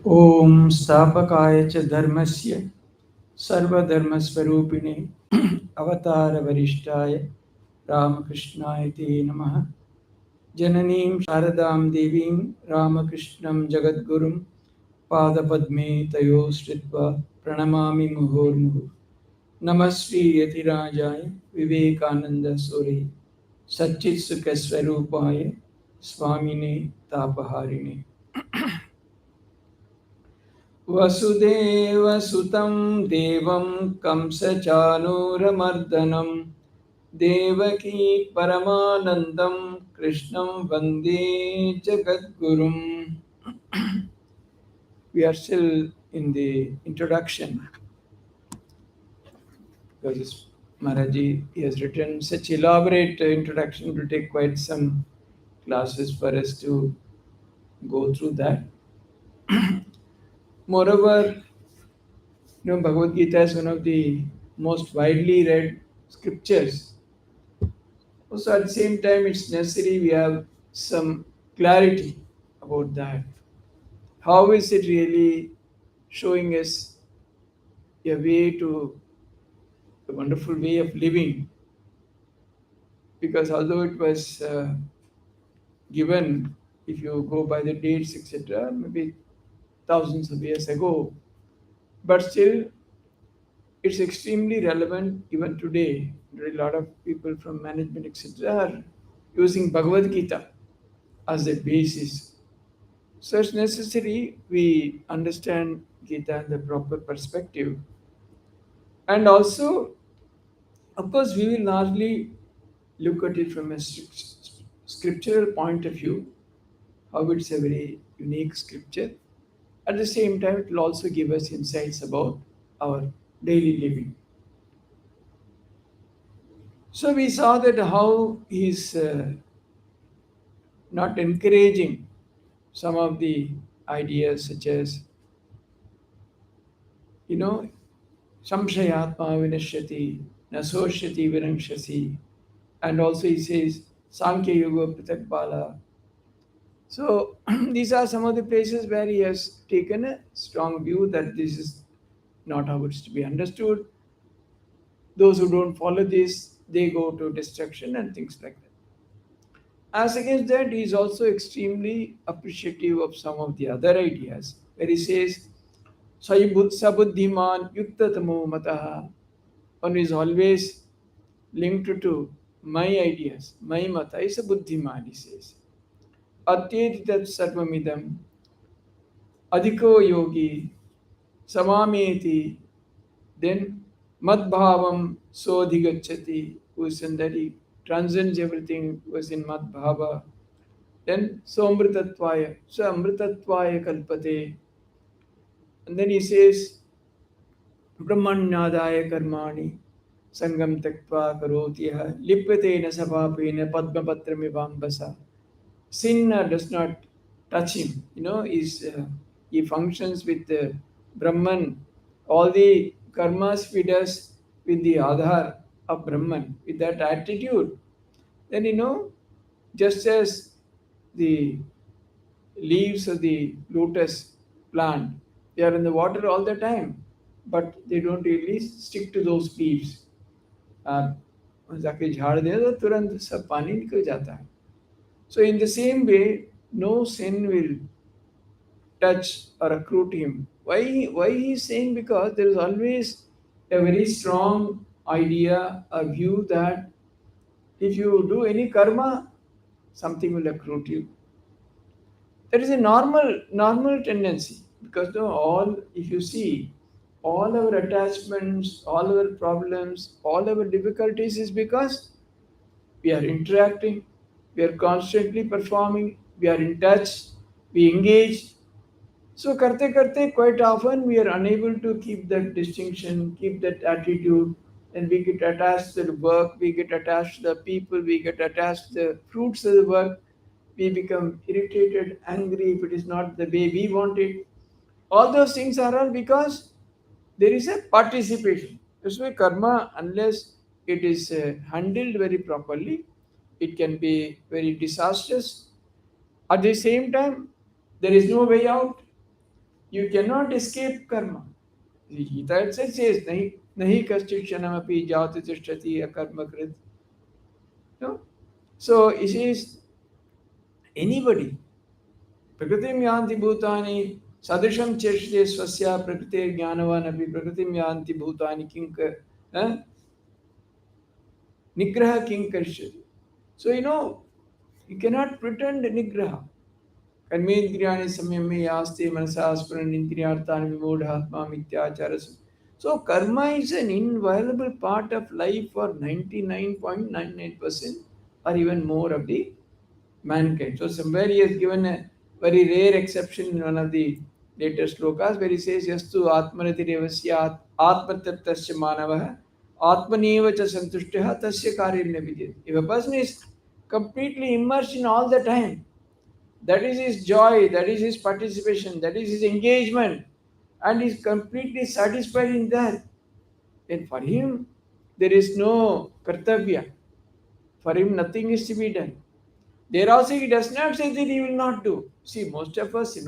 Om Stapakaya cha Dharmasya Sarvadharmasvarupine Avatara Varishtaya Ramakrishnaya Te Namaha Jananim Sharadam Devim Ramakrishnam Jagadgurum Padapadme Tayo Sritva Pranamami Muhurmuhu Namasri Yatirajaya Vivekananda Suri Satchit Sukasvarupaya Swamine Tapaharine वसुदेवसुतं देवं कंसचानूरमर्दनं देवकी परमानन्दं कृष्णं वन्दे जगद्गुरुम्. We are still in the introduction because Maharaji has written such elaborate introduction. It will take quite some classes for us to go through that. Moreover, Bhagavad Gita is one of the most widely read scriptures. Also, at the same time, it's necessary we have some clarity about that. How is it really showing us a way to a wonderful way of living? Because although it was given, if you go by the dates, etc., maybe thousands of years ago, but still it's extremely relevant even today. There are a lot of people from management, etc., are using Bhagavad Gita as a basis. So it's necessary we understand Gita in the proper perspective. And also, of course, we will largely look at it from a scriptural point of view, how it's a very unique scripture. At the same time, it will also give us insights about our daily living. So we saw that how he's not encouraging some of the ideas such as, you know, samshayatma vinashyati, nasoshyati viranshasi. And also he says, Sankhya Yoga Pratak Bala. So these are some of the places where he has taken a strong view that this is not how it's to be understood. Those who don't follow this, they go to destruction and things like that. As against that, he is also extremely appreciative of some of the other ideas, where he says, Sabuddhiman Yuktatamo Mataha. One is always linked to my ideas. My mata is a buddhiman, he says. Atyetitat sarvamidam adhiko yogi samameti, then madbhavam sodhigachati, who is in that he transcends everything, who is in madbhava. Then somritattvaya, so amritattvaya kalpate. And then he says, Brahmanyadaya karmani sangam taktva karotiyah lipyate na sapapena padmapatramivambasa. Sin does not touch him. He functions with Brahman. All the karmas he does with the Adhar of Brahman, with that attitude. Then, just as the leaves of the lotus plant, they are in the water all the time, but they don't really stick to those leaves. जाके झाड़ दे तो तुरंत सब पानी निकल जाता है. So in the same way, no sin will touch or accrue to him. Why he is saying? Because there is always a very strong idea, a view that if you do any karma, something will accrue to you. That is a normal tendency, because all, if you see, all our attachments, all our problems, all our difficulties is because we are interacting, we are constantly performing, we are in touch, we engage. So karte quite often we are unable to keep that distinction, keep that attitude, and we get attached to the work, we get attached to the people, we get attached to the fruits of the work, we become irritated, angry if it is not the way we want it. All those things are all because there is a participation. That's why karma, unless it is handled very properly, It can be very disastrous. At the same time, there is no way out. You cannot escape karma. The Gita itself says, nahi, nahi kaschit kshanamapi jati tishtati akarma krit. No? So it says, anybody, prakritim yanti bhutani, sadrisham cheshte swasya prakrite jnanavan api prakritim yanti bhutani kinka, nigraha kinkarshyati. So, you cannot pretend nigraha. कर्मेन्द्रियाणि संयम्य यास्ते मनसा स्फुरन् इंद्रियार्थानि विमूढात्मा मिथ्याचारः. So karma is an inviolable part of life for 99.99% or even more of the mankind. So somewhere he has given a very rare exception in one of the later slokas where he says, Yastu atmanati revasya atmatattasya manavah atmaneva cha santushtya tasya karyam navidyate. If a person is completely immersed in all the time, that is his joy, that is his participation, that is his engagement, and is completely satisfied in that, then for him there is no kartavya. For him, nothing is to be done. There also, he does not say that he will not do. See, most of us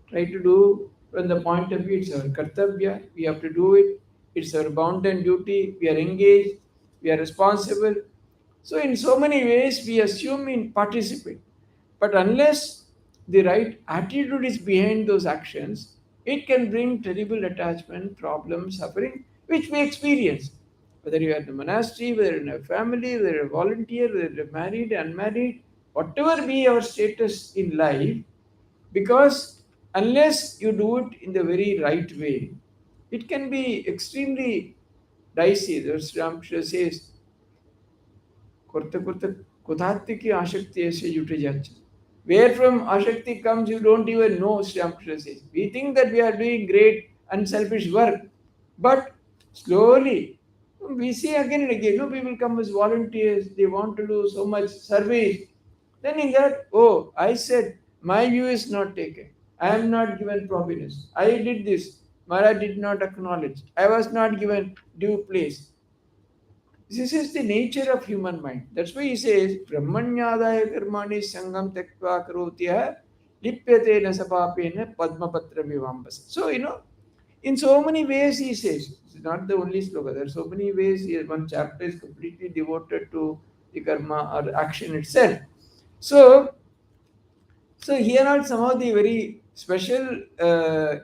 try to do from the point of view, it's our kartavya, we have to do it, it's our bounden duty, we are engaged, we are responsible. So, in so many ways, we assume in participate. But unless the right attitude is behind those actions, it can bring terrible attachment, problems, suffering, which we experience. Whether you are in a monastery, whether in a family, whether you're a volunteer, whether you're married, unmarried, whatever be our status in life, because unless you do it in the very right way, it can be extremely dicey. As Ramkrishna says, করতে করতে কোথা থেকে আসক্তি এসে জুটে যাচ্ছে. Where from ashakti comes, you don't even know, Sri Ramakrishna says. We think that we are doing great unselfish work, but slowly we see again and again, people come as volunteers, they want to do so much service. Then in that, oh, I said, my view is not taken. I am not given prominence. I did this. Maharaj did not acknowledge. I was not given due place. This is the nature of human mind. That's why he says, Brahmanyadaya karmani sangam tektva karotya lipyate na sapapena padmapatra vivambasa. So, in so many ways he says, it's not the only sloka, there are so many ways. Here, one chapter is completely devoted to the karma or action itself. So, here are some of the very special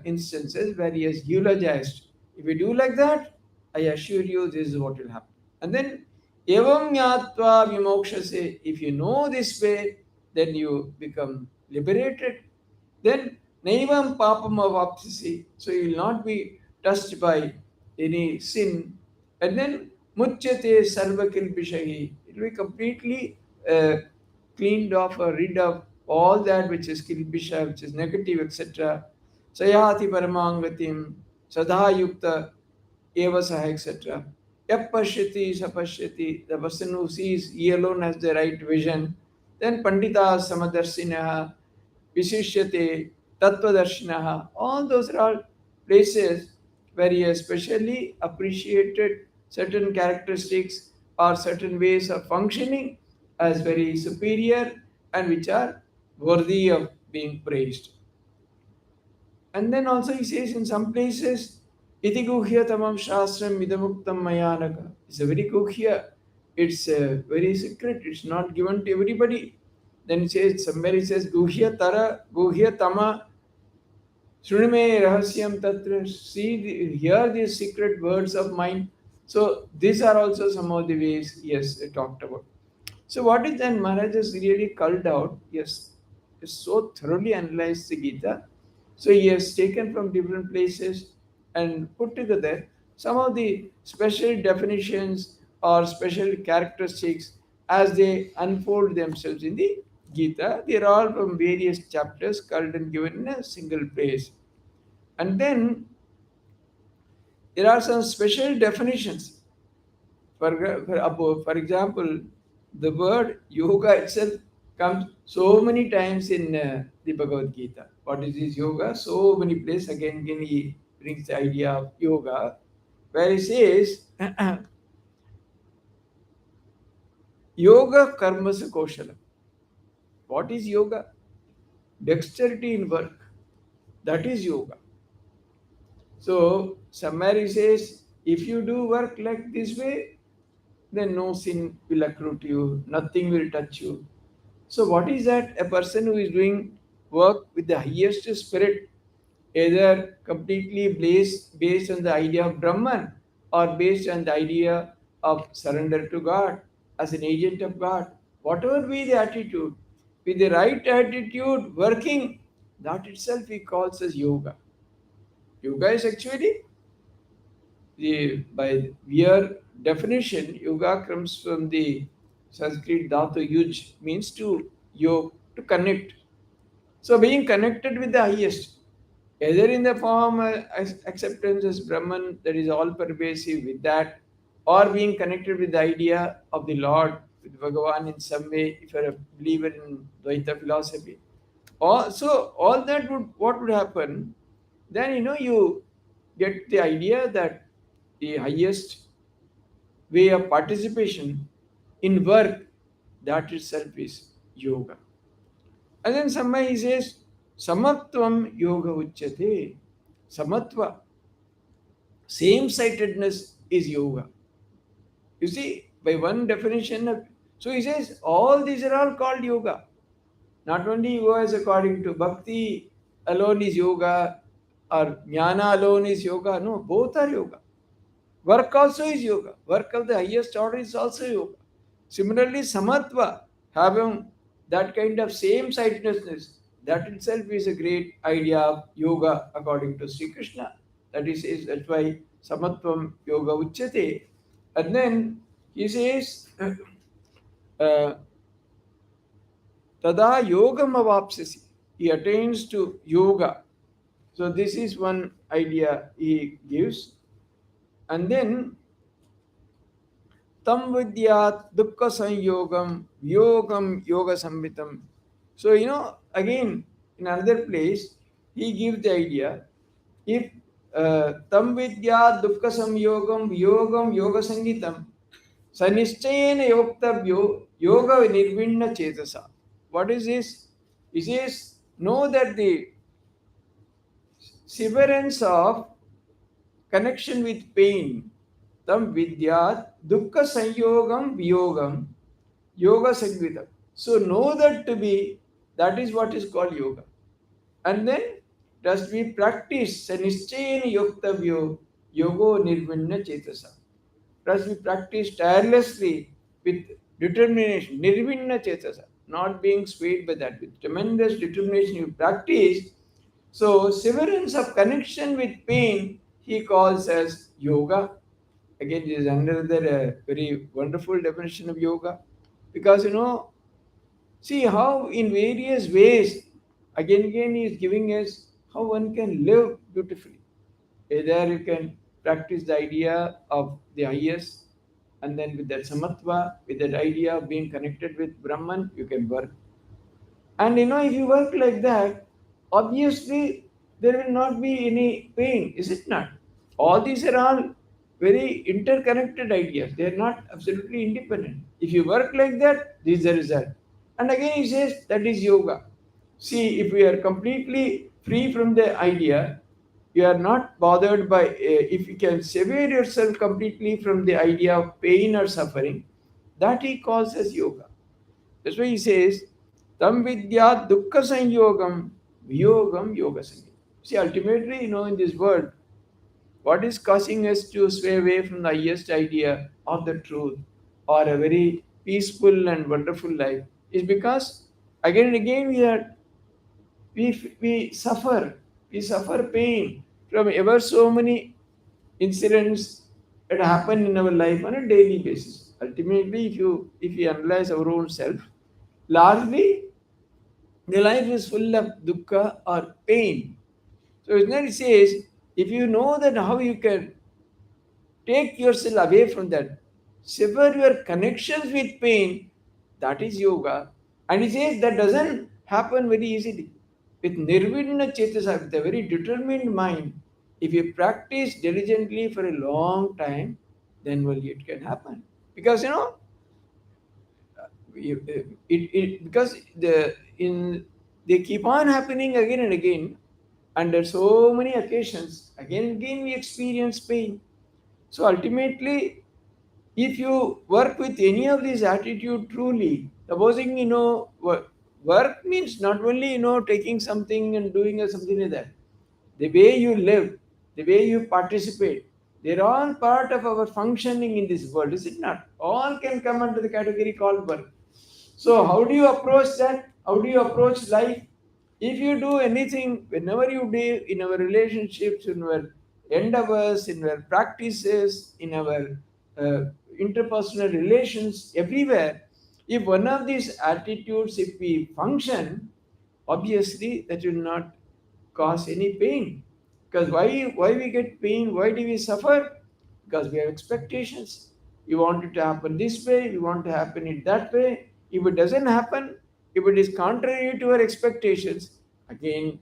instances where he has eulogized. If you do like that, I assure you this is what will happen. And then, evam yatva vimokshase, if you know this way, then you become liberated. Then, naivam papam avapsisi, so you will not be touched by any sin. And then, muchyate sarvakil bishahi, it will be completely cleaned off or rid of all that which is kilbisha, which is negative, etc. Sayati paramangatim, sadha yukta, eva saha, etc. Yap pashyati sapashyati, the person who sees, he alone has the right vision. Then pandita samadarshinaha, visishyate, tattvadarshinaha, all those are all places where he especially appreciated certain characteristics or certain ways of functioning as very superior and which are worthy of being praised. And then also he says in some places, Iti guhya tamam shastram idamuktam mayanaka. It's a very guhya. It's very secret. It's not given to everybody. Then he says, somewhere he says, guhya tara, guhya tama, shrunime rahasyam tatra. Hear these secret words of mine. So these are also some of the ways, yes, talked about. So what is then Maharaj has really culled out, yes, is so thoroughly analyzed the Gita. So he has taken from different places and put together some of the special definitions or special characteristics as they unfold themselves in the Gita. They are all from various chapters culled and given in a single place. And then there are some special definitions. For example, the word yoga itself comes so many times in the Bhagavad Gita. What is this yoga? So many places again he brings the idea of yoga, where he says, Yoga karmasa koshala. What is yoga? Dexterity in work. That is yoga. So somewhere says, if you do work like this way, then no sin will accrue to you, nothing will touch you. So what is that? A person who is doing work with the highest spirit, either completely based on the idea of Brahman or based on the idea of surrender to God as an agent of God. Whatever be the attitude, with the right attitude working, that itself he calls as yoga. Yoga is actually by mere definition, yoga comes from the Sanskrit dhatu yuj, means to yog, to connect. So being connected with the highest, either in the form as acceptance as Brahman that is all pervasive with that, or being connected with the idea of the Lord, with Bhagavan in some way, if you're a believer in Dvaita philosophy. So all that would what would happen, then you get the idea that the highest way of participation in work, that itself is yoga. And then somebody says, Samatvam yoga uchyate. Samatva, same sightedness is yoga. You see, by one definition of, so he says, all these are all called yoga. Not only yoga is according to bhakti alone is yoga or jnana alone is yoga. No, both are yoga. Work also is yoga. Work of the highest order is also yoga. Similarly, samatva, having that kind of same sightedness, that itself is a great idea of yoga according to Sri Krishna. That's why samatvam yoga uchyate. And then he says, uh, tada yogam avapsasi. He attains to yoga. So this is one idea he gives. And then tam vidyat dukkha sanyogam yogam yoga samvitam. So, again, in another place, he gives the idea if tam vidyat dukkha samyogam yogam yoga sangitam sanischayena yoktavyo yoga nirvinna chetasa. What is this? He says, know that the severance of connection with pain, tam vidyat dukkha sanyogam viyogam yoga sangvitam. So know that to be, that is what is called yoga. And then does we practice sanischayena yoktavyo yogo nirvinna chetasa. Does we practice tirelessly with determination, nirvinna chetasa, not being swayed by that, with tremendous determination you practice. So severance of connection with pain he calls as yoga. Again, this is another very wonderful definition of yoga, because see how in various ways, again he is giving us how one can live beautifully. Either you can practice the idea of the highest, and then with that samatva, with that idea of being connected with Brahman, you can work. And if you work like that, obviously there will not be any pain, is it not? All these are all very interconnected ideas. They are not absolutely independent. If you work like that, this is the result. And again, he says that is yoga. See, if we are completely free from the idea, you are not bothered by, if you can sever yourself completely from the idea of pain or suffering, that he calls as yoga. That's why he says, Tam vidya dukkha sanyogam viyogam yoga sangam. See, ultimately, in this world, what is causing us to sway away from the highest idea of the truth or a very peaceful and wonderful life is because again and again we suffer pain from ever so many incidents that happen in our life on a daily basis. Ultimately, if you analyze our own self, largely the life is full of dukkha or pain. So it says, if you know that how you can take yourself away from that, sever your connections with pain, that is yoga. And he says that doesn't happen very easily. With nirvinna chetasa, with a very determined mind, if you practice diligently for a long time, then only it can happen. Because because they keep on happening again and again under so many occasions. Again and again we experience pain. So ultimately, if you work with any of these attitude truly, supposing work means not only taking something and doing something like that. The way you live, the way you participate, they're all part of our functioning in this world, is it not? All can come under the category called work. So, how do you approach that? How do you approach life? If you do anything, whenever you do in our relationships, in our endeavors, in our practices, in our uh, interpersonal relations, everywhere, if one of these attitudes, if we function, obviously that will not cause any pain. Because why we get pain? Why do we suffer? Because we have expectations. We want it to happen this way, we want to happen it that way. If it doesn't happen, if it is contrary to our expectations, again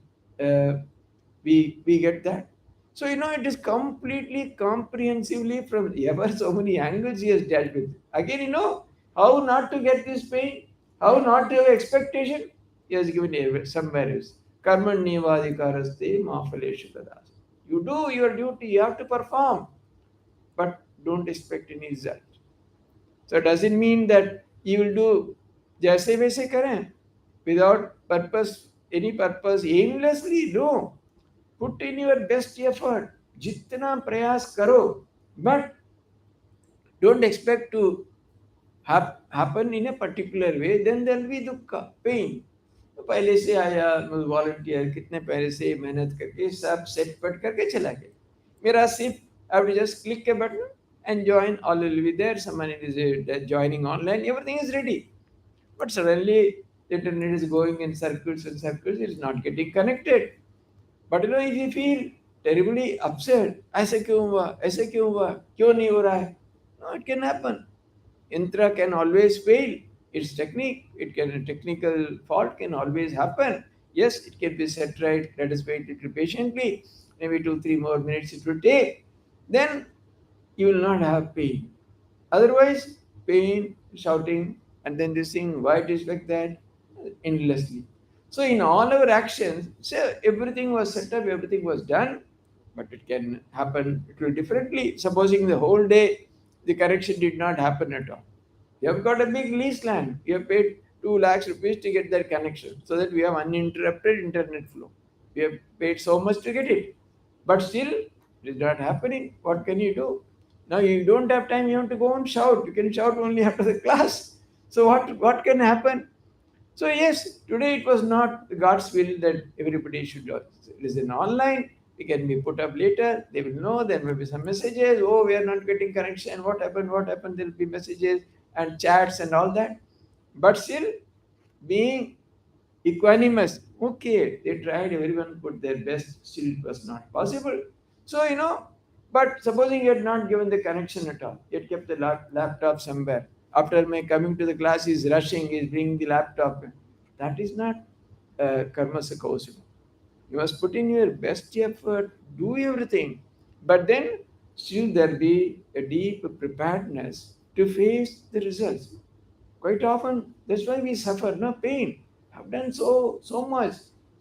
we get that. So it is completely comprehensively from ever so many angles he has dealt with. Again, how not to get this pain, how not to have expectation. He has given some values. Karmanyevadikaraste mafaleshu kadas. You do your duty, you have to perform, but don't expect any result. So doesn't mean that you will do जैसे वैसे करें without purpose, any purpose, aimlessly. No, put in your best effort, जितना प्रयास करो, but don't expect to happen in a particular way. Then there will be दुख pain. तो पहले से आया वॉलंटियर कितने पहले से मेहनत करके सब सेट पट करके चला गया. मेरा सिर्फ I have to just click a button and join. All will be there. Someone is joining online. Everything is ready. But suddenly the internet is going in circles and circles. It is not getting connected. But if you feel terribly upset, ऐसे क्यों हुआ, ऐसे क्यों हुआ, क्यों नहीं हो रहा है? No, it can happen. Intra can always fail. It's technique. It can a technical fault can always happen. Yes, it can be set right. Let us wait little patiently. Maybe 2-3 more minutes it will take. Then you will not have pain. Otherwise, pain, shouting, and then this thing, why it is like that, endlessly. So in all our actions, so everything was set up, everything was done, but it can happen it will differently. Supposing the whole day the correction did not happen at all. You have got a big lease land. You have paid 2 lakhs rupees to get that connection so that we have uninterrupted internet flow. We have paid so much to get it. But still, it is not happening. What can you do? Now you don't have time, you have to go and shout. You can shout only after the class. So what can happen? So yes, today it was not God's will that everybody should listen online. It can be put up later. They will know. There may be some messages. Oh, we are not getting connection. What happened? What happened? There will be messages and chats and all that. But still, being equanimous. Okay, they tried. Everyone put their best. Still, it was not possible. So but supposing you had not given the connection at all, you had kept the laptop somewhere. After my coming to the class, he's rushing, he's bringing the laptop. That is not karma sakosima. You must put in your best effort, do everything. But then still there be a deep preparedness to face the results. Quite often, that's why we suffer, no pain. I've done so much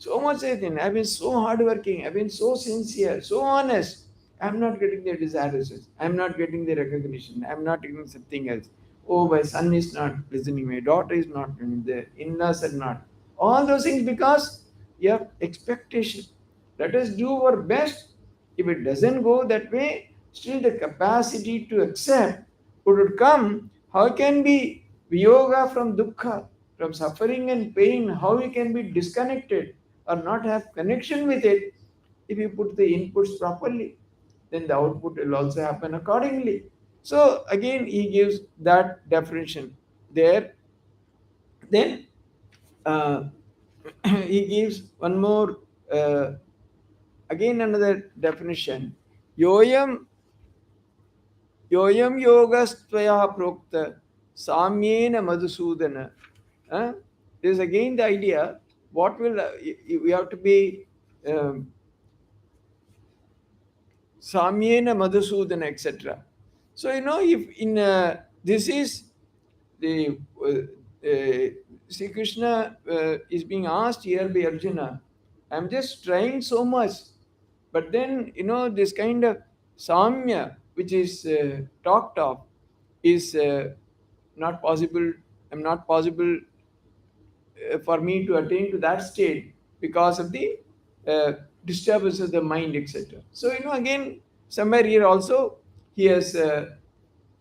everything. I've been so hardworking, I've been so sincere, so honest. I'm not getting the desired results. I'm not getting the recognition. I'm not getting something else. Oh, my son is not listening, my daughter is not, and the in-laws are not. All those things because you have expectation. Let us do our best. If it doesn't go that way, still the capacity to accept would come. How can be Viyoga from dukkha, from suffering and pain, how we can be disconnected or not have connection with it if you put the inputs properly, then the output will also happen accordingly. So again, he gives that definition there. Then uh, he gives one more, again another definition. Yoyam योऽयं योगस्त्वया प्रोक्त साम्येन madhusudana. There is again the idea what will we have to be samyena madhusudana, etc. So if in this is the Sri Krishna is being asked here by Arjuna, I'm just trying so much, but then, this kind of samya, which is talked of, is not possible. I'm not possible for me to attain to that state because of the uh, disturbances of the mind, etc. So, again, somewhere here also, he has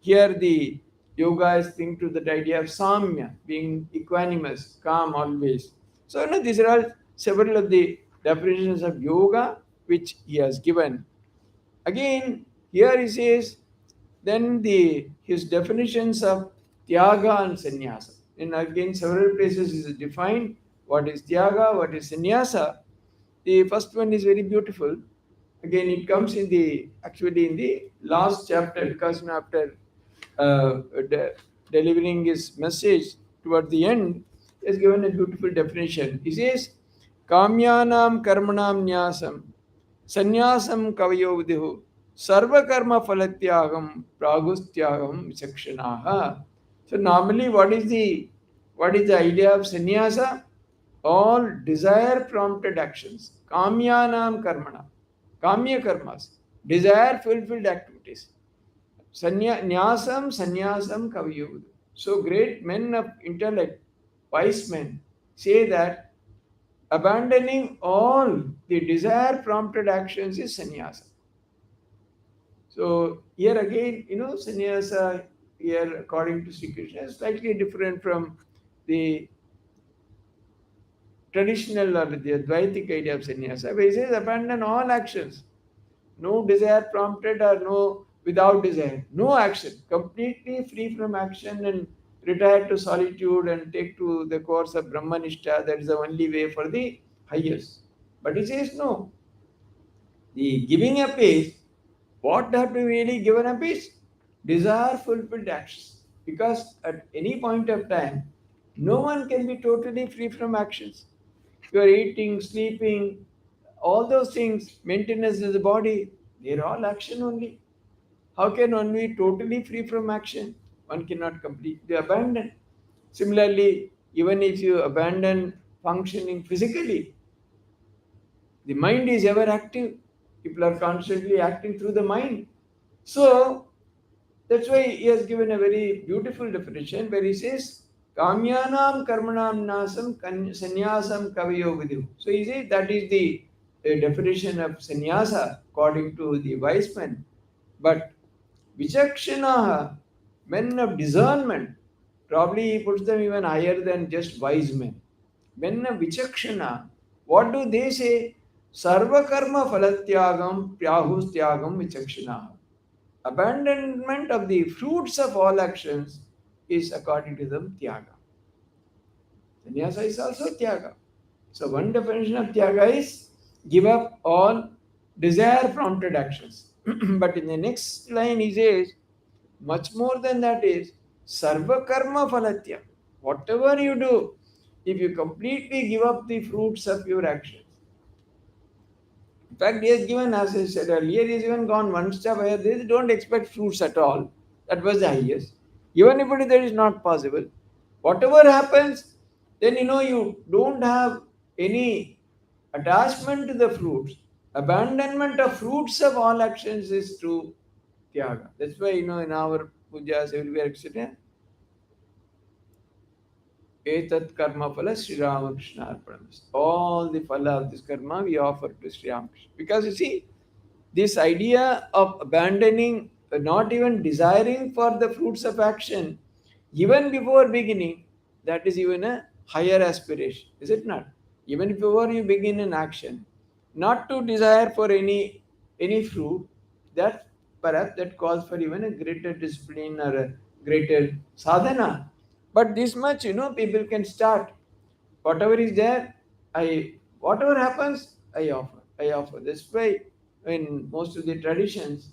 here the yoga is linked to that idea of samya, being equanimous, calm always. So, these are all several of the definitions of yoga which he has given. Again, here he says, then the his definitions of tyaga and sannyasa. And again, several places is defined what is tyaga, what is sannyasa. The first one is very beautiful. Again, it comes in the actually in the last chapter, because after delivering his message toward the end, he has given a beautiful definition. He says, "Kamyanam karmanam nyasam sannyasam kavayo viduhu sarvakarma phalatyagam pragustyagam vichakshanaha." So normally, what is the idea of sannyasa? All desire prompted actions. Kamyanam karmana. Kamya karmas. Desire fulfilled activities. Nyasam sannyasam kaviyu. So great men of intellect, wise men, say that abandoning all the desire prompted actions is sannyasa. So here again, sannyasa here according to Sri Krishna is slightly different from the traditional or the Advaitic idea of sannyasa, where he says abandon all actions, no desire prompted or no without desire, no action, completely free from action and retire to solitude and take to the course of Brahmanishta. That is the only way for the highest. But he says no. The giving up is what have to be really given up is desire fulfilled actions. Because at any point of time, no one can be totally free from actions. You are eating, sleeping, all those things, maintenance of the body, they're all action only. How can one be totally free from action? One cannot completely abandon. Similarly, even if you abandon functioning physically, the mind is ever active. People are constantly acting through the mind. So that's why he has given a very beautiful definition where he says, Kamyanam karmanam nasam sannyasam kaviyo vidhu. So he says that is the definition of sannyasa according to the wise men. But vichakshanaha, men of discernment, probably he puts them even higher than just wise men. Men of vichakshana, what do they say? Sarva karma phalatyagam pryahustyagam vichakshana. Abandonment of the fruits of all actions is according to them tyaga. Sannyasa is also tyaga. So one definition of tyaga is give up all desire prompted actions. But in the next line he says, much more than that is sarva karma phalatya. Whatever you do, if you completely give up the fruits of your actions. In fact, he has given, as I said earlier, he has even gone one step higher. They don't expect fruits at all. That was the highest. Even if that is not possible, whatever happens, then you don't have any attachment to the fruits. Abandonment of fruits of all actions is true tyaga. That's why in our pujas everywhere, etc. Etat karma phala Sri Ramakrishna Arpanam. All the phala of this karma we offer to Sri Ramakrishna. Because you see, this idea of abandoning, not even desiring for the fruits of action, even before beginning, that is even a higher aspiration, is it not? Even before you begin an action, not to desire for any fruit, that perhaps that calls for even a greater discipline or a greater sadhana. But this much, people can start. Whatever is there, whatever happens, I offer. I offer. That's why in most of the traditions,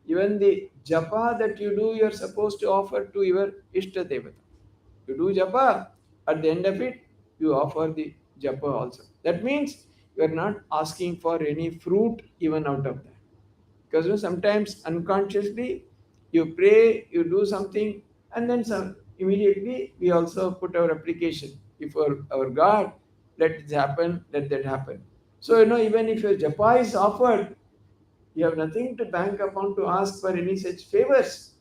even the japa that you do, you're supposed to offer to your Ishta Devata. You do japa, at the end of it, you offer the japa also. That means you are not asking for any fruit even out of that. Because sometimes unconsciously you pray, you do something, and then immediately we also put our application before our God, let it happen, let that happen. So, even if your japa is offered, you have nothing to bank upon to ask for any such favors.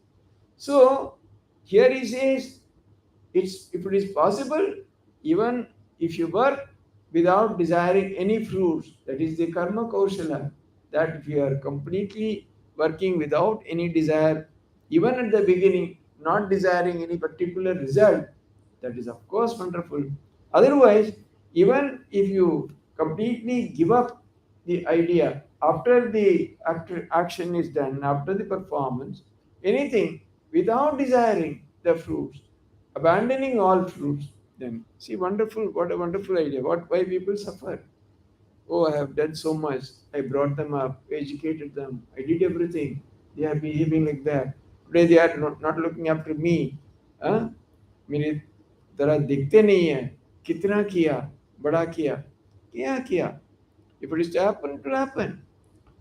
So, here he says, if it is possible, even if you work without desiring any fruits, that is the karma kaushala, that if you are completely working without any desire, even at the beginning, not desiring any particular result, that is of course wonderful. Otherwise, even if you completely give up the idea after the action is done, after the performance, anything without desiring the fruits, abandoning all fruits, then see, wonderful, what a wonderful idea. Why people suffer? Oh, I have done so much. I brought them up, educated them, I did everything. They are behaving like that. Today they are not looking after me. हाँ? मेरे तरह दिखते नहीं है. कितना किया, बड़ा किया, क्या किया. If it is to happen, it will happen.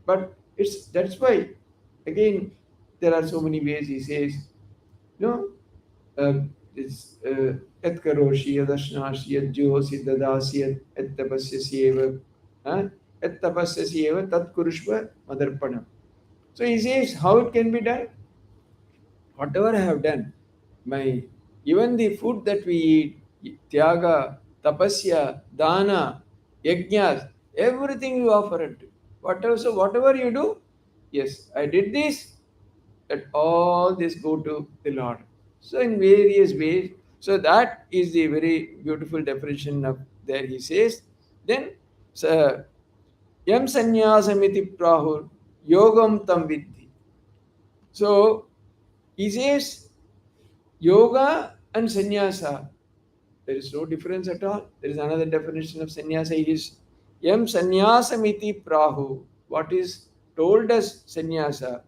But that's why, again, there are so many ways he says, no, it's et karoshi, yadashnashi, yad johosi, dadasi, et tapasyasi eva, et tapasyasi eva, tat kurushva madarpanam. So he says how it can be done. Whatever I have done, my even the food that we eat, tyaga, tapasya, dana, yajnas, everything you offer it. Whatever you do, yes, I did this, let all this go to the Lord. So in various ways, so that is the very beautiful definition of there he says. Then so, yam sanyasamiti prahur yogam tam vidhi. So he says yoga and sannyasa, there is no difference at all. There is another definition of sannyasa. It is yam sanyasamiti prahu. What is told as sannyasa?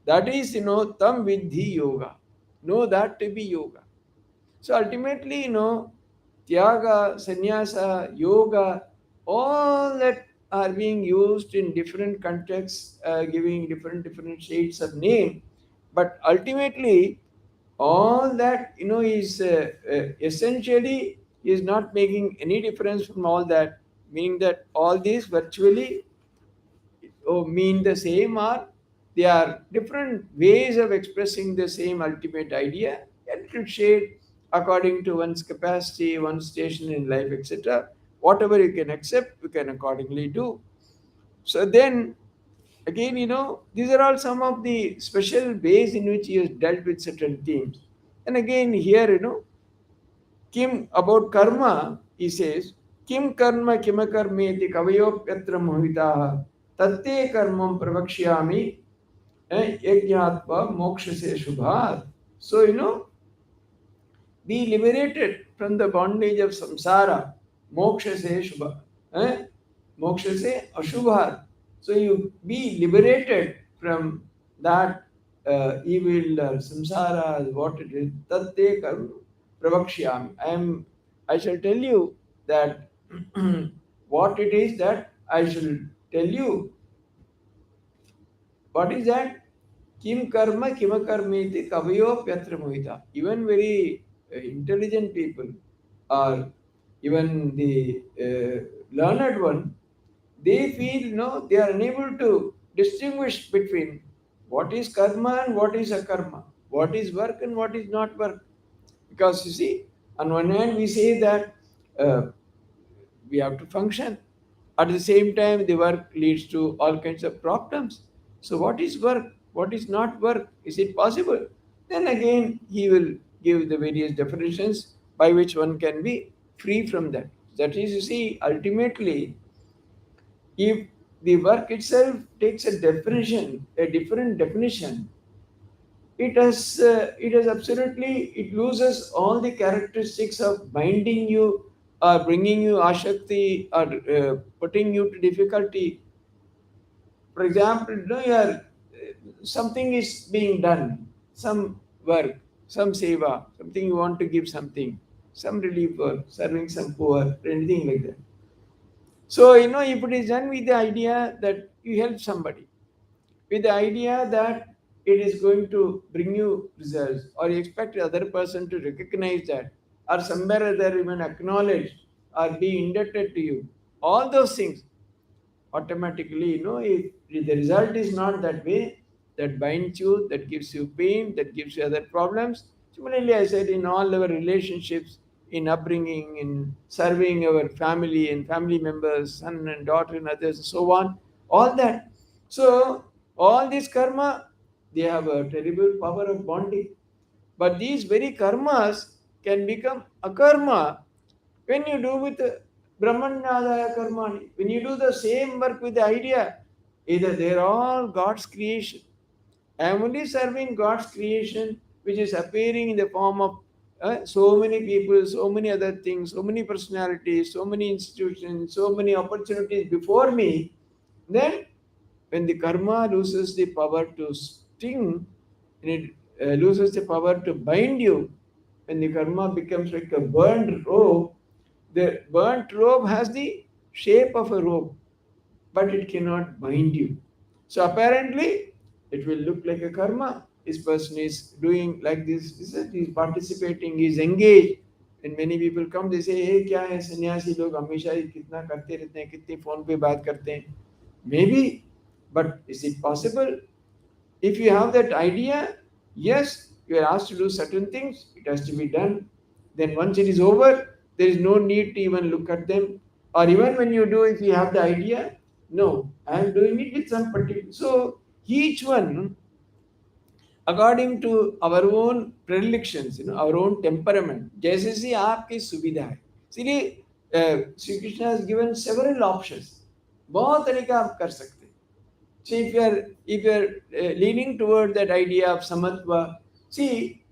That is, tam vidhi yoga. Know that to be yoga. So ultimately, tyaga, sannyasa, yoga, all that are being used in different contexts, giving different shades of name. But ultimately, all that is essentially is not making any difference from all that, meaning that all these virtually mean the same, or they are different ways of expressing the same ultimate idea, and it shade according to one's capacity, one's station in life, etc. Whatever you can accept, you can accordingly do. So then again, these are all some of the special ways in which he has dealt with certain themes. And again, here, Kim about karma, he says, Kim karma kimakarmeti kavayopyatra mohitaha tatte karmam pravakshyami yajnatva mokshase shubhat. So, be liberated from the bondage of samsara, moksha se shubha, moksha se ashubha. So you be liberated from that evil samsara, what it is. Tatte karma pravakshyami. I shall tell you that what it is that I shall tell you. What is that? Kim karma kimakarmeti kavayo pyatra mohita. Even very intelligent people, or even the learned one, they feel they are unable to distinguish between what is karma and what is akarma, what is work and what is not work. Because you see, on one hand we say that uh, we have to function. At the same time, the work leads to all kinds of problems. So, what is work? What is not work? Is it possible? Then again, he will give the various definitions by which one can be free from that. That is, you see, ultimately, if the work itself takes a definition, a different definition, it has absolutely, it loses all the characteristics of binding you or bringing you ashakti or putting you to difficulty. For example, you are, something is being done, some work, some seva, something you want to give, something, some relief work, serving some poor, anything like that. So if it is done with the idea that you help somebody, with the idea that it is going to bring you results, or you expect the other person to recognize that, or somewhere or other even acknowledge or be indebted to you. All those things automatically, if the result is not that way, that binds you, that gives you pain, that gives you other problems. Similarly, I said in all our relationships, in upbringing, in serving our family and family members, son and daughter and others, and so on, all that. So, all this karma, they have a terrible power of bonding. But these very karmas can become akarma when you do with Brahmanadaya Karmani, when you do the same work with the idea, either they're all God's creation. I am only serving God's creation, which is appearing in the form of so many people, so many other things, so many personalities, so many institutions, so many opportunities before me. Then, when the karma loses the power to sting, and it loses the power to bind you, when the karma becomes like a burned rope, the burnt rope has the shape of a rope, but it cannot bind you. So apparently, it will look like a karma. This person is doing like this, he is participating, he is engaged. And many people come, they say, hey, क्या है सन्यासी लोग हमेशा ही कितना करते रहते हैं, कितनी फोन पे बात करते हैं. Maybe, but is it possible? If you have that idea, yes, you are asked to do certain things, it has to be done. Then once it is over, there is no need to even look at them. Or even when you do, if you have the idea, no, I am doing it with some particular. So each one, according to our own predilections, our own temperament, जैसे सी आपकी सुविधा है. इसलिए Shri Krishna has given several options. बहुत तरीका आप कर सकते हैं. So if you are leaning toward that idea of samatva, see,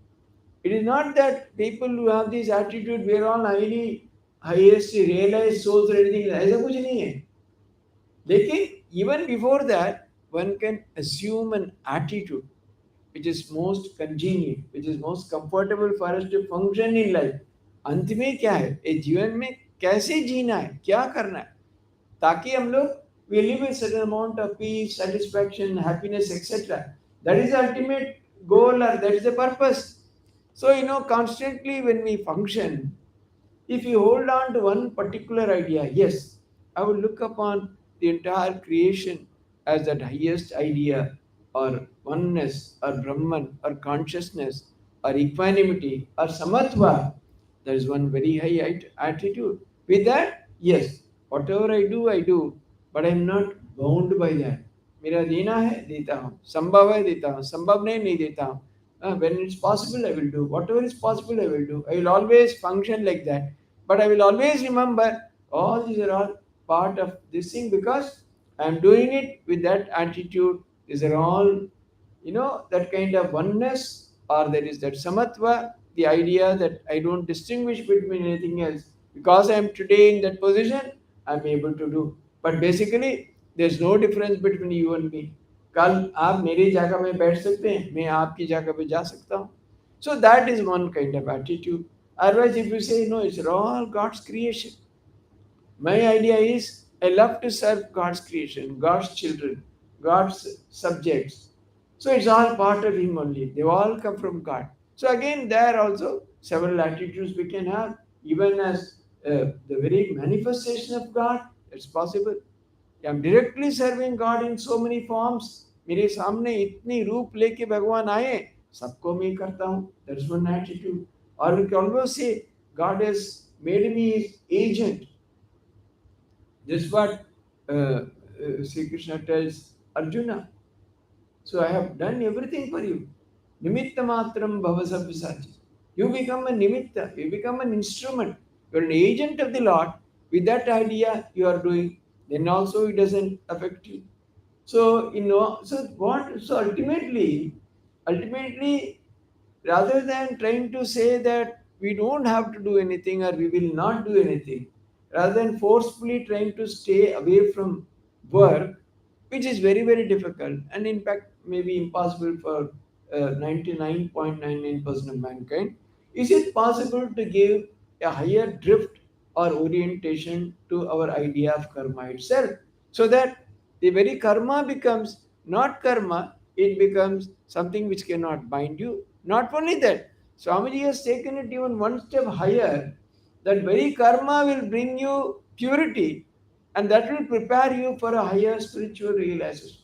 it is not that people who have this attitude we are all highly highest realized souls or anything. ऐसा कुछ नहीं है. लेकिन even before that, one can assume an attitude which is most congenial, which is most comfortable for us to function in life. अंत में क्या है? इस जीवन में कैसे जीना है? क्या करना है? ताकि हम लोग we live with certain amount of peace, satisfaction, happiness, etc. That is the ultimate goal, or that is the purpose. So, constantly when we function, if you hold on to one particular idea, yes, I will look upon the entire creation as that highest idea, or oneness, or Brahman, or consciousness, or equanimity, or samatva. There is one very high attitude. With that, yes, whatever I do, but I am not bound by that. मेरा देना है देता हूँ, संभव है देता हूँ, संभव नहीं देता हूँ. When it's possible, I will do. Whatever is possible, I will do. I will always function like that. But I will always remember all these are all part of this thing, because I am doing it with that attitude. These are all, that kind of oneness, or there is that samatva, the idea that I don't distinguish between anything else. Because I am today in that position, I am able to do. But basically, there's no difference between you and me. कल आप मेरी जगह में बैठ सकते हैं, मैं आपकी जगह पे जा सकता हूँ. So that is one kind of attitude. Otherwise, if you say, no, it's all God's creation. My idea is I love to serve God's creation, God's children, God's subjects. So it's all part of Him only. They all come from God. So again, there are also several attitudes we can have, even as the very manifestation of God. It's possible. I'm directly serving God in so many forms. मेरे सामने इतनी रूप लेके भगवान आए, सबको मैं करता हूँ. That's one attitude. Or we can always say, God has made me His agent. This is what Sri Krishna tells Arjuna. So I have done everything for you. Nimitta matram bhavasabhisachi. You become a nimitta, you become an instrument. You're an agent of the Lord. With that idea you are doing, then also it doesn't affect you. So so ultimately, rather than trying to say that we don't have to do anything or we will not do anything, rather than forcefully trying to stay away from work, which is very, very difficult and in fact maybe impossible for 99.99% of mankind, is it possible to give a higher drift or orientation to our idea of karma itself, so that the very karma becomes not karma, it becomes something which cannot bind you. Not only that, Swamiji has taken it even one step higher. That very karma will bring you purity, and that will prepare you for a higher spiritual realization.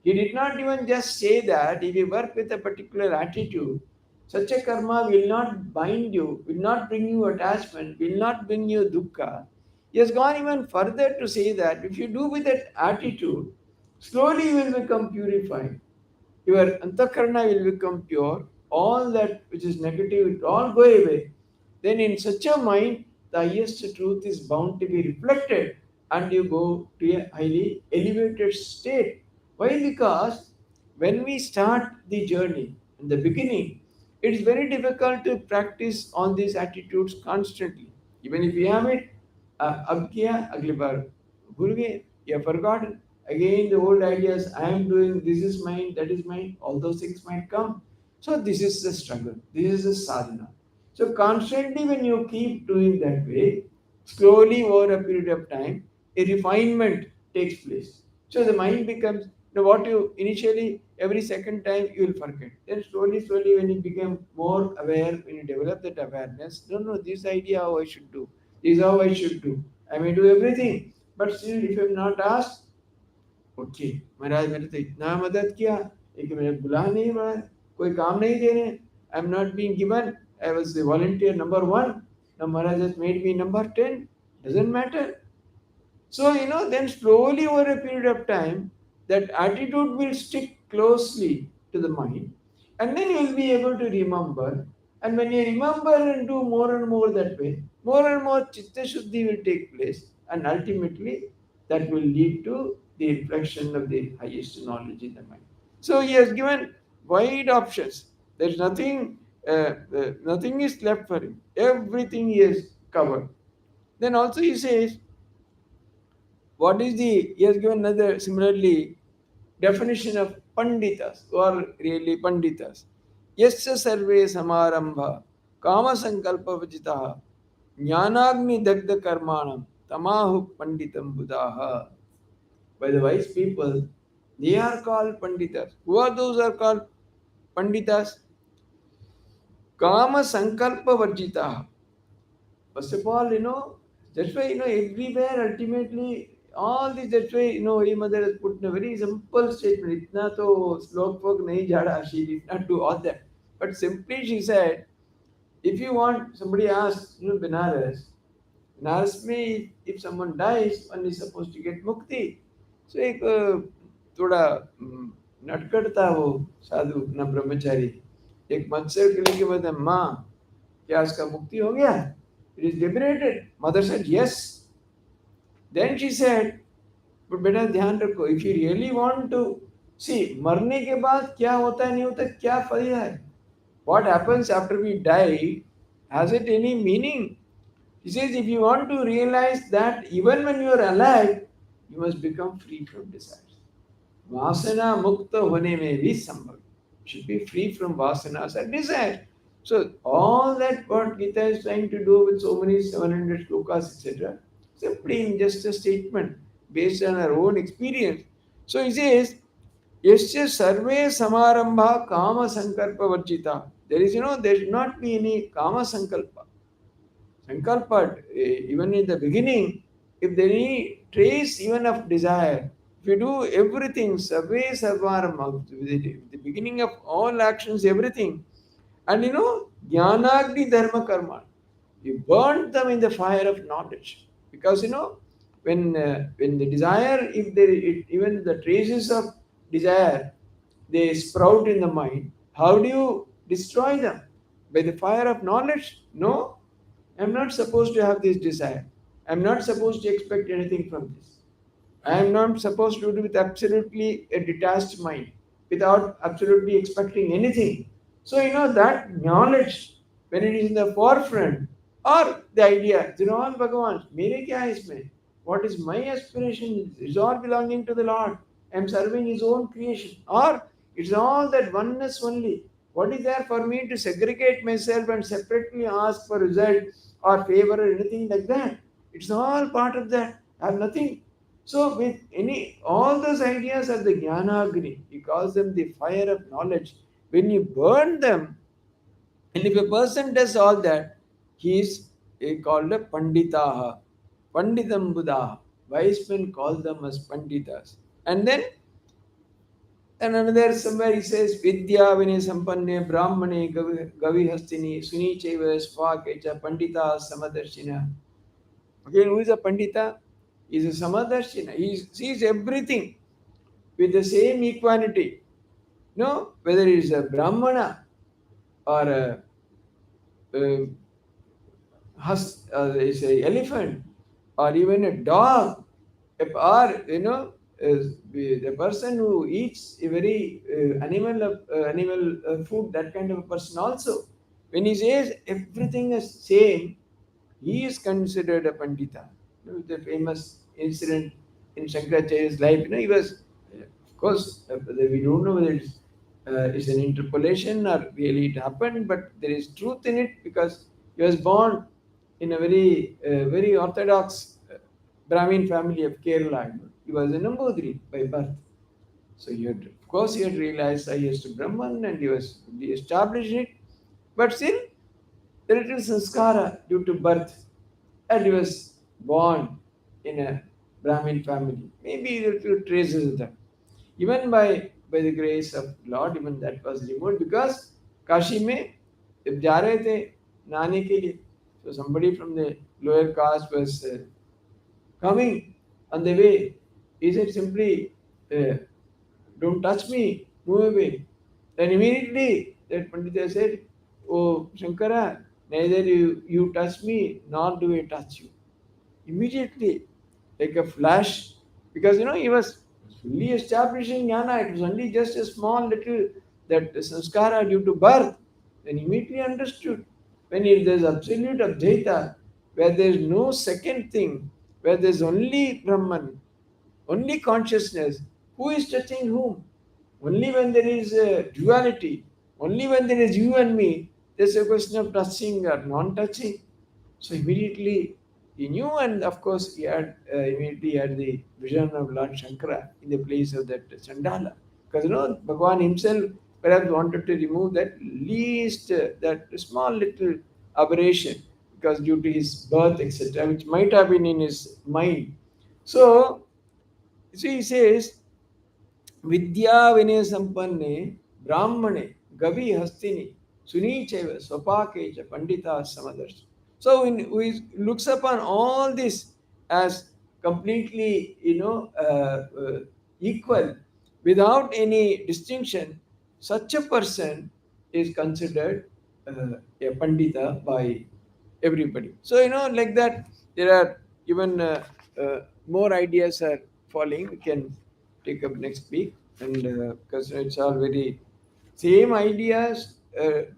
He did not even just say that if you work with a particular attitude, such a karma will not bind you, will not bring you attachment, will not bring you dukkha. He has gone even further to say that if you do with that attitude, slowly you will become purified. Your antakarna will become pure. All that which is negative will all go away. Then in such a mind, the highest truth is bound to be reflected and you go to a highly elevated state. Why? Because when we start the journey in the beginning, it is very difficult to practice all these attitudes constantly. Even if you have it, अब किया अगली बार भूल गए या forgotten. Again, the old ideas, I am doing, this is mine, that is mine, all those things might come. So this is the struggle, this is the sadhana. So constantly when you keep doing that way, slowly over a period of time, a refinement takes place. So the mind becomes, what you initially, every second time you will forget. Then slowly, slowly when you become more aware, when you develop that awareness, no, this idea how I should do, this is how I should do. I may do everything, but still if I am not asked, okay महाराज मैंने तो इतना मदद किया लेकिन मैंने बुला नहीं महाराज कोई काम नहीं दे रहे I am not being given I was the volunteer number 1 now Maharaj has made me number 10 doesn't matter. So, then slowly over a period of time, that attitude will stick closely to the mind, and then you will be able to remember. And when you remember and do more and more that way, more and more chitta shuddhi will take place, and ultimately that will lead to the reflection of the highest knowledge in the mind. So, he has given wide options. There's nothing is left for him. Everything he has covered. Then also he says, what is the, he has given another similarly definition of panditas, who are really panditas. Yasya sarve samarambha kama sankalpa vajitaha jnanagni dagda karmanam tamahu panditam buddhaha. By the wise people, they are called panditas. Who are those who are called panditas? Kama sankalpa vajitaha. First of all, that's why, everywhere ultimately, all this, that's why, Holy Mother has put in a very simple statement. Itna to slok folk nahi jada, she did not do all that. But simply she said, if you want, somebody asked, Benares mein, if someone dies, one is supposed to get mukti. So, एक थोड़ा नटखट था वो साधु अपना ब्रह्मचारी एक मत्स्य के लेके बोलते माँ क्या उसका मुक्ति हो गया? It is liberated. Mother said, yes. Then she said, but बेटा ध्यान रखो, if you really want to see, मरने के बाद क्या होता है नहीं होता क्या फायदा है? What happens after we die? Has it any meaning? He says, if you want to realize that even when you are alive, you must become free from desires. Vasana mukta hone mein bhi sambhav. Should be free from vasanas and desires. So all that what Gita is trying to do with so many 700 slokas, etc., simply in just a statement based on our own experience. So he says, Yasya sarve samarambha kama sankalpa varjita. There is, there should not be any kama sankalpa. Sankalpa, even in the beginning, if there is any trace even of desire, if you do everything, sarve sarvarambha, the beginning of all actions, everything, and Jnanagni Dharma Karma. You burn them in the fire of knowledge. Because when the desire, if there even the traces of desire, they sprout in the mind, how do you destroy them? By the fire of knowledge? No. I'm not supposed to have this desire. I'm not supposed to expect anything from this. I am not supposed to do with absolutely a detached mind, without absolutely expecting anything. So, that knowledge, when it is in the forefront, or the idea, all Bhagavan, mere kya hai isme? What is my aspiration? It's all belonging to the Lord. I am serving His own creation. Or it's all that oneness only. What is there for me to segregate myself and separately ask for result or favor or anything like that? It's all part of that. I have nothing. So with any all those ideas are the Jnanagni. He calls them the fire of knowledge. When you burn them, and if a person does all that, he is called a Panditaha. Panditam Buddha. Wise men call them as Panditas. And then and another somewhere he says Vidya Vinay Sampanne Brahmane Gavi Hastini Suni Chaiva Svakecha Pandita Samadarshina. Again, who is a Pandita? He is a Samadarshina. He sees everything with the same equality. No, whether he is a Brahmana or a is a elephant or even a dog, or the person who eats a very animal food, that kind of a person also. When he says everything is same, he is considered a Pandita. The famous incident in Shankaracharya's life, he was, of course, we don't know whether it's an interpolation or really it happened, but there is truth in it because he was born in a very orthodox Brahmin family of Kerala. He was a Nambudiri by birth. So of course, he had realized I is to Brahman and he established it, but still there is sanskara due to birth, and he was born in a Brahmin family. Maybe there are few traces of that. Even by the grace of Lord, even that was removed because Kashi में जब जा रहे थे नहाने के लिए, so somebody from the lower caste was coming on the way. He said simply, uh, "Don't touch me, move away." Then immediately that Pandita said, "Oh Shankara, neither you touch me nor do I touch you." Immediately, like a flash, because he was fully establishing jnana. It was only just a small little that sanskara due to birth. Then immediately understood when there's absolute advaita, where there's no second thing, where there's only Brahman, only consciousness, who is touching whom? Only when there is a duality, only when there is you and me, there's a question of touching or non-touching. So immediately he knew, and of course he had immediately had the vision of Lord Shankara in the place of that Chandala. Because Bhagavan himself perhaps wanted to remove that least, that small little aberration, because due to his birth, etc., which might have been in his mind. So, he says, Vidya Vinay Sampanne Brahmane Gavi Hastini Sunicheva Swapakecha Pandita Samadarshi. So when we looks upon all this as completely equal without any distinction, such a person is considered a Pandita by everybody. So like that, there are even more ideas are falling. We can take up next week, and because it's all very same ideas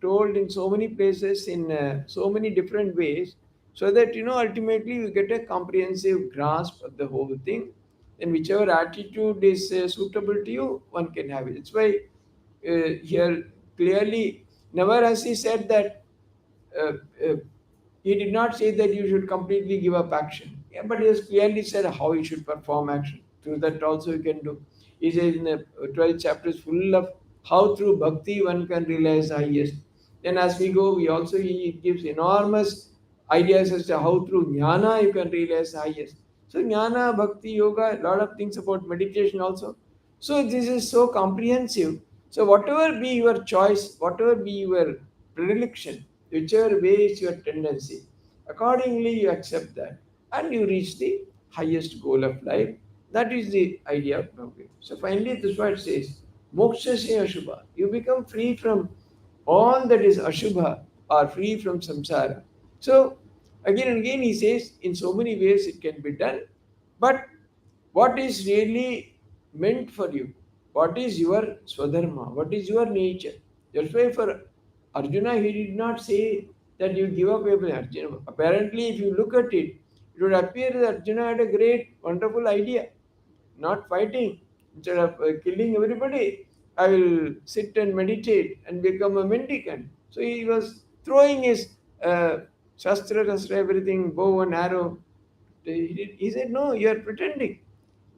told in so many places in so many different ways, so that ultimately you get a comprehensive grasp of the whole thing. And whichever attitude is suitable to you, one can have it. That's why here clearly never has he said that uh, uh, he did not say that you should completely give up action. Yeah, but he has clearly said how you should perform action. Through that also you can do. He says in the 12th chapter is full of how through bhakti one can realize the highest. Then as we go, he gives enormous ideas as to how through jnana you can realize the highest. So jnana, bhakti, yoga, a lot of things about meditation also. So this is so comprehensive. So whatever be your choice, whatever be your predilection, whichever way is your tendency, accordingly you accept that and you reach the highest goal of life. That is the idea of Bhagavad. So finally this word says, Moksha se Ashubha. You become free from all that is Ashubha or free from samsara. So again and again he says in so many ways it can be done, but what is really meant for you? What is your swadharma? What is your nature? That's why for Arjuna, he did not say that you give up everything. Arjuna, apparently, if you look at it, it would appear that Arjuna had a great, wonderful idea. Not fighting. Instead of killing everybody, I will sit and meditate and become a mendicant. So he was throwing his shastra, everything, bow and arrow. He said, no, you are pretending.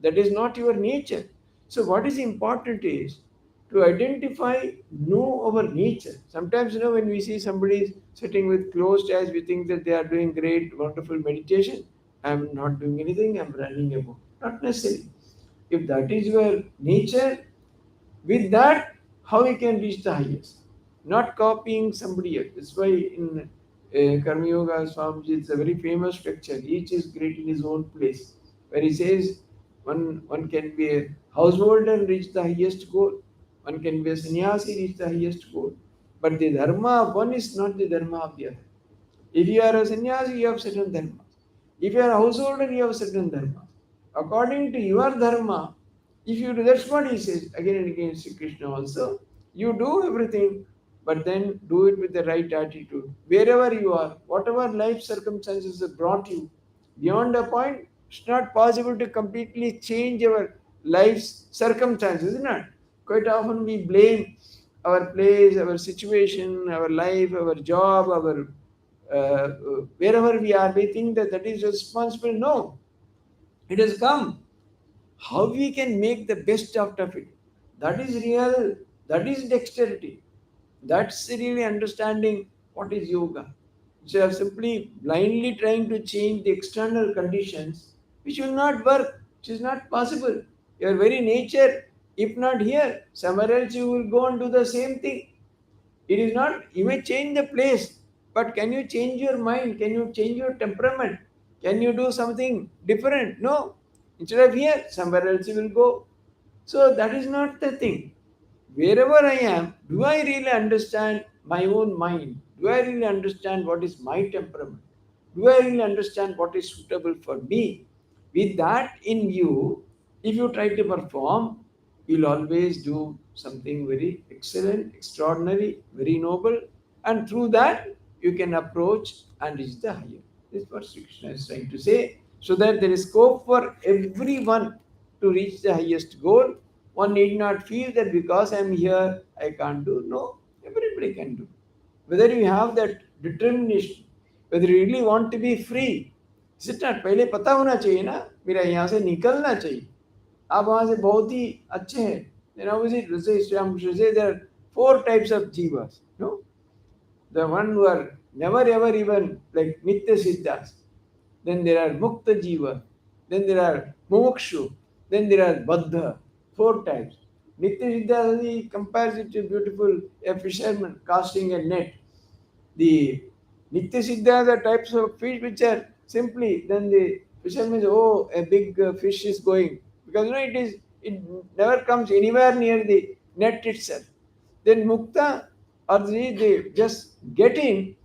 That is not your nature. So what is important is to identify, know our nature. Sometimes, when we see somebody sitting with closed eyes, we think that they are doing great, wonderful meditation. I'm not doing anything, I'm running about. Not necessarily. If that is your nature, with that, how we can reach the highest? Not copying somebody else. That's why in Karma Yoga Swamiji, it's a very famous picture. Each is great in his own place, where he says one can be a householder and reach the highest goal. One can be a sannyasi, reach the highest goal. But the dharma of one is not the dharma of the other. If you are a sannyasi, you have certain dharma. If you are a householder, you have certain dharma. According to your dharma, if you do, that's what he says again and again, Sri Krishna also. You do everything, but then do it with the right attitude. Wherever you are, whatever life circumstances have brought you, beyond a point, it's not possible to completely change our life's circumstances, isn't it? Quite often we blame our place, our situation, our life, our job, our wherever we are, we think that that is responsible. No, it has come. How we can make the best out of it? That is real. That is dexterity. That's really understanding what is yoga. Instead of simply blindly trying to change the external conditions, which will not work, which is not possible. Your very nature, if not here, somewhere else you will go and do the same thing. It is not, you may change the place, but can you change your mind? Can you change your temperament? Can you do something different? No. Instead of here, somewhere else you will go. So that is not the thing. Wherever I am, do I really understand my own mind? Do I really understand what is my temperament? Do I really understand what is suitable for me? With that in view, if you try to perform, you'll always do something very excellent, extraordinary, very noble, and through that you can approach and reach the higher. This is what Sri Krishna is trying to say, so that there is scope for everyone to reach the highest goal. One need not feel that because I am here, I can't do. No, everybody can do. Whether you have that determination, whether you really want to be free, is it not? पहले पता होना चाहिए ना, मेरा यहाँ से निकलना चाहिए. आप वहाँ से बहुत ही अच्छे हैं. Then obviously, Sri Ramakrishna says there are 4 types of jivas. No, the one who are never ever even like Nitya Siddhas. Then there are Mukta Jiva. Then there are Mumukshu. Then there are Baddha. 4 types. Nitya Siddhas, he compares it to beautiful a fisherman casting a net. The Nitya Siddhas are types of fish which are simply, then the fisherman says, oh, a big fish is going. Because it never comes anywhere near the net itself. Then Mukta or they just get in,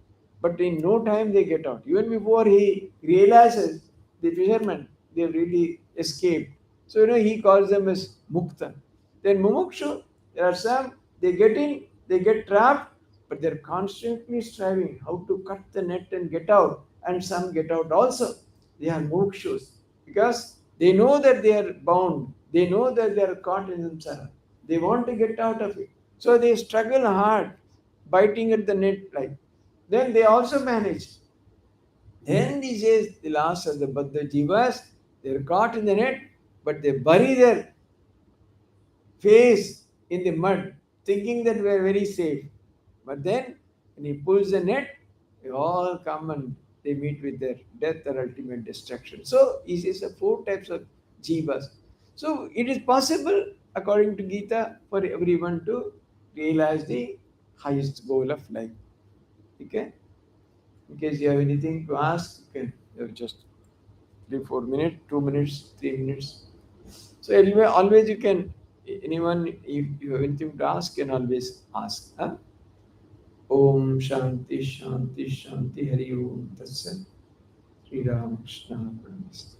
but in no time they get out. Even before he realizes, the fisherman, they really escaped. So he calls them as Mukta. Then Mumukshu, there are some, they get in, they get trapped, but they're constantly striving how to cut the net and get out. And some get out also. They are Mukshus because they know that they are bound. They know that they are caught in samsara. They want to get out of it. So they struggle hard, biting at the net like. Then they also manage. Then he says the last of the Baddha Jivas, they're caught in the net, but they bury their face in the mud, thinking that we are very safe. But then when he pulls the net, they all come and they meet with their death or ultimate destruction. So he says the 4 types of jivas. So it is possible, according to Gita, for everyone to realize the highest goal of life. Okay? In case you have anything to ask, you have just 3 4 minutes, 2 minutes, 3 minutes. So anyway, always you can, anyone, if you have anything to ask, can always ask. Huh? Om Shanti Shanti Shanti Hari Om Tatsat Sri Ram Krishna Arpanamastu.